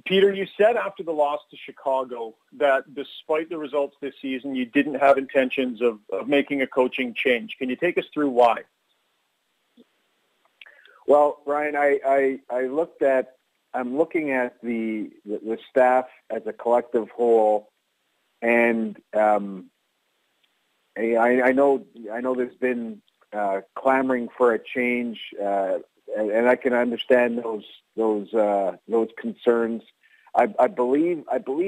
Peter, you said after the loss to Chicago that despite the results this season, you didn't have intentions of making a coaching change. Can you take us through why? Well, Ryan, I'm looking at the staff as a collective whole, and I know there's been clamoring for a change, and I can understand those concerns. I believe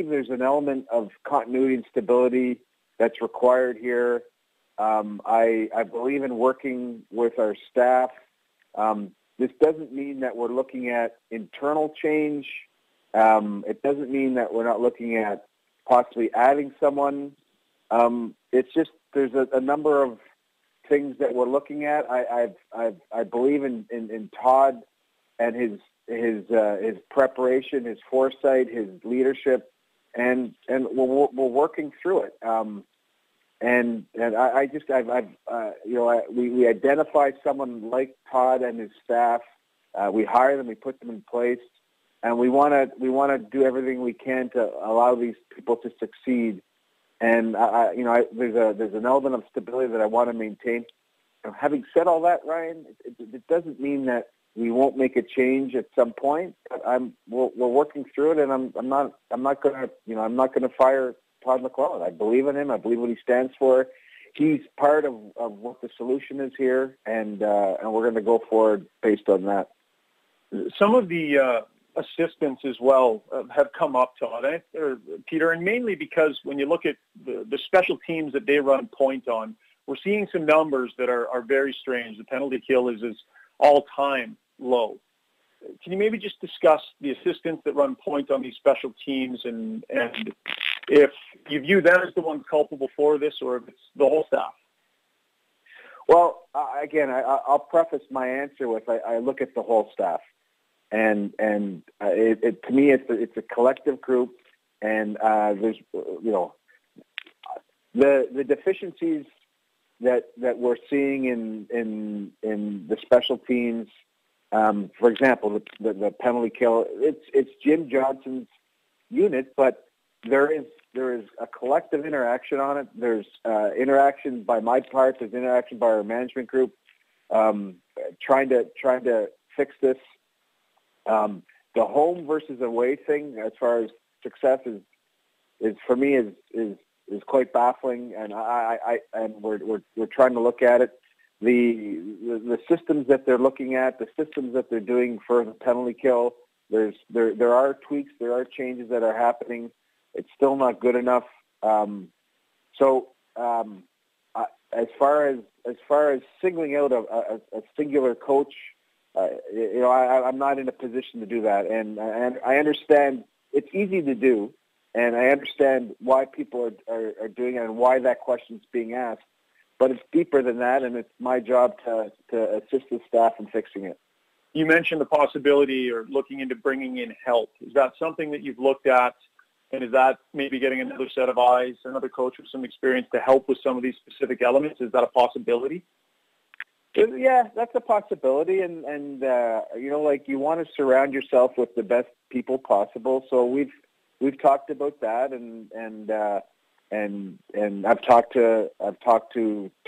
there's an element of continuity and stability that's required here. I believe in working with our staff. This doesn't mean that we're looking at internal change. It doesn't mean that we're not looking at possibly adding someone. It's just there's a number of things that we're looking at. I believe in Todd and his preparation, his foresight, his leadership, and we're working through it. We identify someone like Todd and his staff. We hire them, we put them in place, and we want to do everything we can to allow these people to succeed. And there's an element of stability that I want to maintain. Having said all that, Ryan, it doesn't mean that we won't make a change at some point. We're working through it, and I'm not going to fire Todd McLellan. I believe in him. I believe what he stands for. He's part of what the solution is here, and we're going to go forward based on that. Some of the assistants as well have come up, Todd, or Peter, and mainly because when you look at the special teams that they run point on, we're seeing some numbers that are very strange. The penalty kill is all-time low. Can you maybe just discuss the assistants that run point on these special teams and if you view them as the ones culpable for this or if it's the whole staff? Well, again, I'll preface my answer with I look at the whole staff, and to me it's a collective group, and there's the deficiencies that we're seeing in the special teams. For example, the penalty kill. It's Jim Johnson's unit, but there is a collective interaction on it. There's interaction by my part. There's interaction by our management group, trying to fix this. The home versus away thing, as far as success is for me is quite baffling, and we're trying to look at it. The systems that they're looking at, the systems that they're doing for the penalty kill, there are tweaks, there are changes that are happening. It's still not good enough. As far as singling out a singular coach, I'm not in a position to do that, and I understand it's easy to do, and I understand why people are doing it and why that question's being asked. But it's deeper than that, and it's my job to assist the staff in fixing it. You mentioned the possibility or looking into bringing in help. Is that something that you've looked at, and is that maybe getting another set of eyes, another coach with some experience to help with some of these specific elements? Is that a possibility? Yeah, that's a possibility, and you want to surround yourself with the best people possible. So we've talked about that, and I've talked to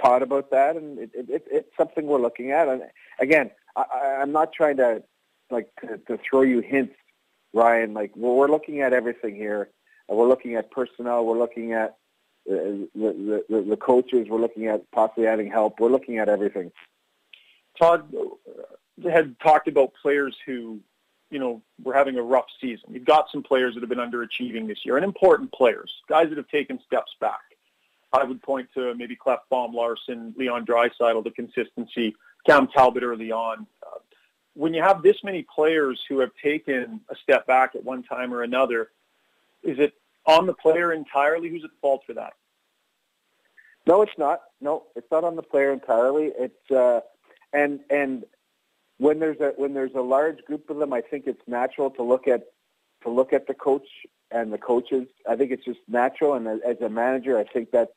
Todd about that, and it's something we're looking at. And again, I'm not trying to throw you hints, Ryan. We're looking at everything here. We're looking at personnel. We're looking at the coaches. We're looking at possibly adding help. We're looking at everything. Todd had talked about players who, were having a rough season. You've got some players that have been underachieving this year, and important players, guys that have taken steps back. I would point to maybe Clefbaum, Larson, Leon Draisaitl, the consistency, Cam Talbot early on. When you have this many players who have taken a step back at one time or another, is it on the player entirely? Who's at fault for that? No, it's not. No, it's not on the player entirely. It's and when there's a large group of them, I think it's natural to look at the coach and the coaches. I think it's just natural, and as a manager, I think that's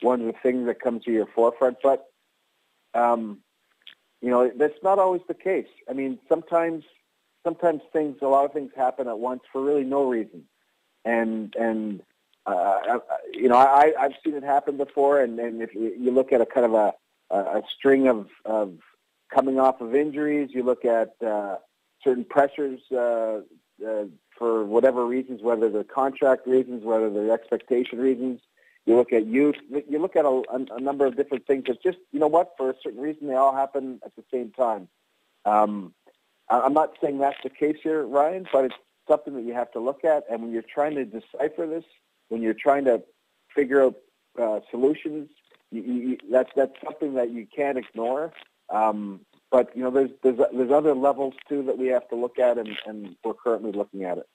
one of the things that comes to your forefront. But that's not always the case. I mean, sometimes sometimes a lot of things happen at once for really no reason. And I've seen it happen before. And if you look at a kind of a string of coming off of injuries, you look at certain pressures for whatever reasons, whether they're contract reasons, whether they're expectation reasons. You look at youth. You look at a number of different things that just, for a certain reason, they all happen at the same time. I'm not saying that's the case here, Ryan, but it's something that you have to look at. And when you're trying to decipher this, when you're trying to figure out solutions, that's something that you can't ignore. But there's other levels too that we have to look at, and we're currently looking at it.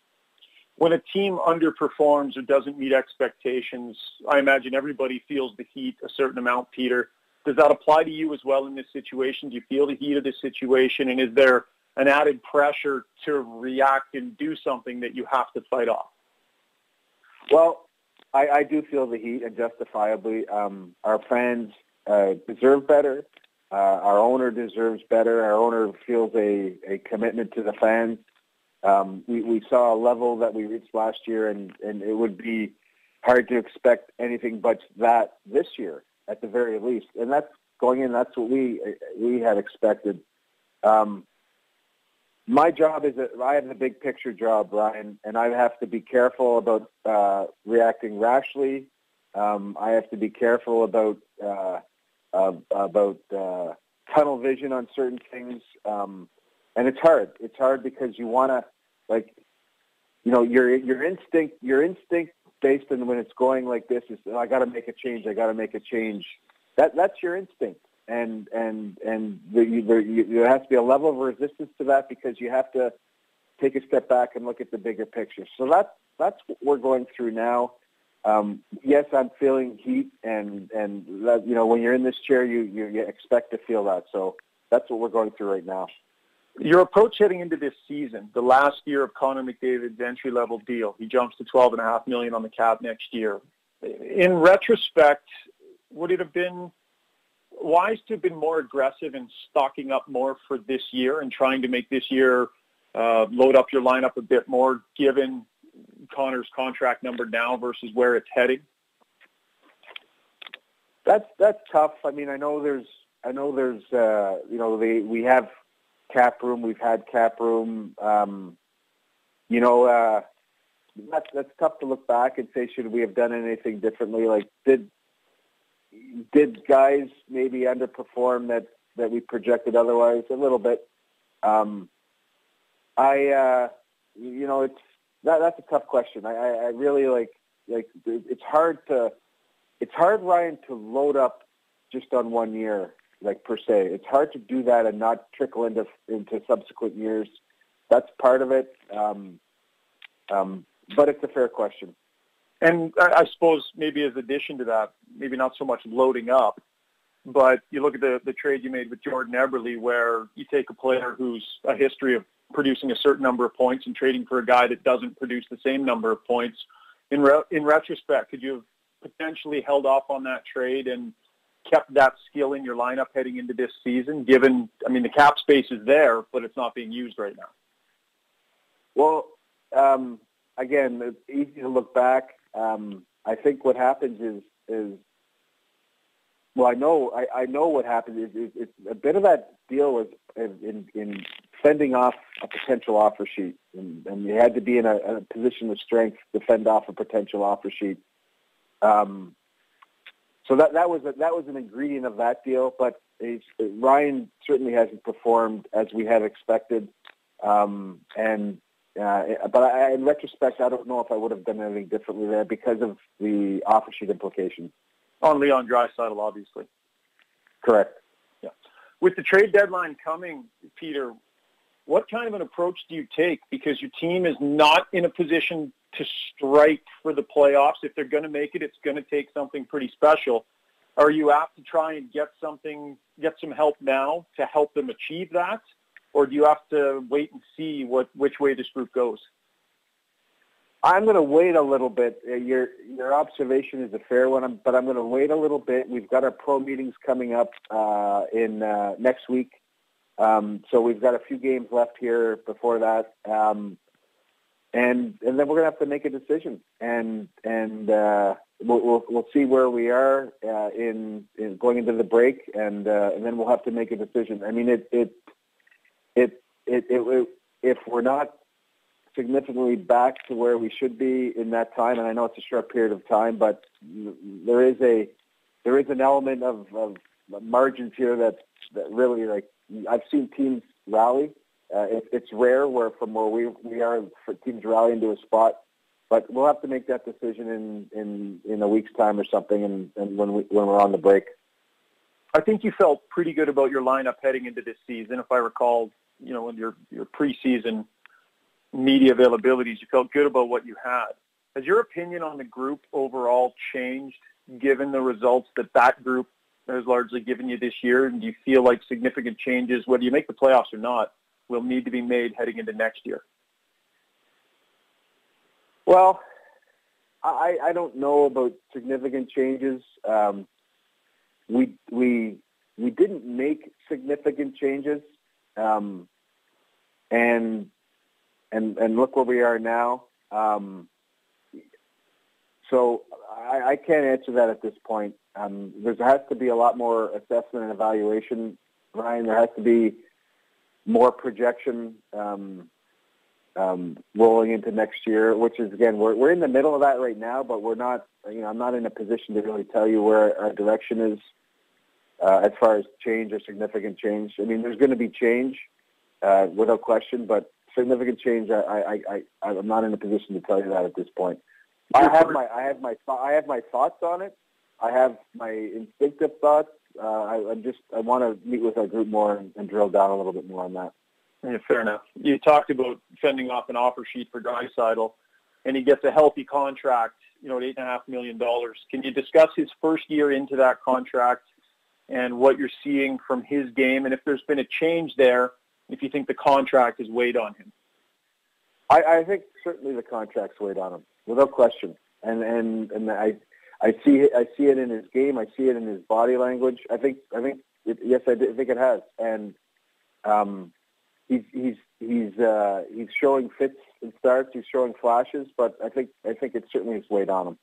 When a team underperforms or doesn't meet expectations, I imagine everybody feels the heat a certain amount, Peter. Does that apply to you as well in this situation? Do you feel the heat of this situation, and is there an added pressure to react and do something that you have to fight off? Well, I do feel the heat, and justifiably. Our fans deserve better. Our owner deserves better. Our owner feels a commitment to the fans. We saw a level that we reached last year, and it would be hard to expect anything but that this year, at the very least. And that's going in. That's what we had expected. My job is that I have the big picture job, Ryan, and I have to be careful about reacting rashly. I have to be careful about tunnel vision on certain things. And it's hard. It's hard because you want to, your instinct based on when it's going like this is, I got to make a change. I got to make a change. That's your instinct, and there has to be a level of resistance to that because you have to take a step back and look at the bigger picture. So that's what we're going through now. Yes, I'm feeling heat, and that, when you're in this chair, you expect to feel that. So that's what we're going through right now. Your approach heading into this season, the last year of Connor McDavid's entry-level deal, he jumps to $12.5 million on the cap next year. In retrospect, would it have been wise to have been more aggressive in stocking up more for this year and trying to make this year load up your lineup a bit more, given Connor's contract number now versus where it's heading? That's tough. I mean, I know there's we have cap room. We've had cap room. That's tough to look back and say, should we have done anything differently? Like, did guys maybe underperform that we projected otherwise? A little bit. That's a tough question. I really like it's hard, Ryan, to load up just on 1 year, per se. It's hard to do that and not trickle into subsequent years. That's part of it. But it's a fair question. And I suppose maybe as addition to that, maybe not so much loading up, but you look at the trade you made with Jordan Eberle, where you take a player who's a history of producing a certain number of points and trading for a guy that doesn't produce the same number of points. In retrospect, could you have potentially held off on that trade and kept that skill in your lineup heading into this season, given, the cap space is there, but it's not being used right now? Well, again, it's easy to look back. I think what happens is I know what happened is it's a bit of that deal was in fending off a potential offer sheet, and you had to be in a position of strength to fend off a potential offer sheet. So that was an ingredient of that deal, but Ryan certainly hasn't performed as we had expected. But in retrospect, I don't know if I would have done anything differently there because of the offer sheet implications. On Leon Draisaitl, obviously. Correct. Yeah. With the trade deadline coming, Peter, what kind of an approach do you take? Because your team is not in a position to strike for the playoffs. If they're going to make it, it's going to take something pretty special. Are you apt to try and get some help now to help them achieve that? Or do you have to wait and see which way this group goes? I'm going to wait a little bit. Your observation is a fair one, but I'm going to wait a little bit. We've got our pro meetings coming up in next week, So we've got a few games left here before that, and then we're going to have to make a decision, and we'll see where we are in going into the break, and then we'll have to make a decision. I mean, if we're not significantly back to where we should be in that time, and I know it's a short period of time, but there is an element of margins here that really, like, I've seen teams rally. It's rare where we are for teams rally into a spot, but we'll have to make that decision in a week's time or something, and when we're on the break. I think you felt pretty good about your lineup heading into this season. If I recall, in your preseason media availabilities, you felt good about what you had. Has your opinion on the group overall changed given the results that group has largely given you this year? And do you feel like significant changes, whether you make the playoffs or not, will need to be made heading into next year? Well, I don't know about significant changes. We didn't make significant changes, and look where we are now. So I can't answer that at this point. There has to be a lot more assessment and evaluation, Ryan. There has to be more projection rolling into next year, which is, again, we're in the middle of that right now, but we're not. I'm not in a position to really tell you where our direction is as far as change or significant change. I mean, there's going to be change without question, but significant change, I'm not in a position to tell you that at this point. I have my thoughts on it. I have my instinctive thoughts. I want to meet with our group more and drill down a little bit more on that. Yeah, fair enough. You talked about sending off an offer sheet for Draisaitl, and he gets a healthy contract, at $8.5 million. Can you discuss his first year into that contract and what you're seeing from his game, and if there's been a change there, if you think the contract has weighed on him? I think certainly the contract's weighed on him, without question. And I see it in his game. I see it in his body language. I think it has. And he's showing fits and starts. He's showing flashes, but I think it certainly has weighed on him.